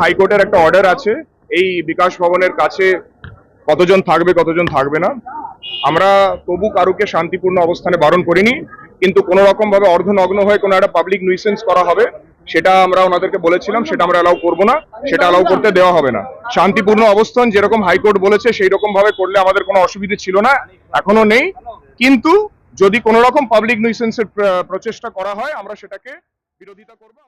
হাইকোর্টের একটা অর্ডার আছে এই বিকাশ ভবনের কাছে কতজন থাকবে কতজন থাকবে না। আমরা তবু কারুকে শান্তিপূর্ণ অবস্থানে বারণ করিনি, কিন্তু কোনো রকম ভাবে অর্ধনগ্ন হয়ে কোনো একটা পাবলিক নিউসেন্স করা হবে সেটা আমরা ওনাদেরকে বলেছিলাম, সেটা আমরা অ্যালাউ করবো না, সেটা অ্যালাউ করতে দেওয়া হবে না। শান্তিপূর্ণ অবস্থান যেরকম হাইকোর্ট বলেছে সেই রকম ভাবে করলে আমাদের কোনো অসুবিধা ছিল না, এখনো নেই। কিন্তু যদি কোনো রকম পাবলিক নিউসেন্সের প্রচেষ্টা করা হয় আমরা সেটাকে বিরোধিতা করবো।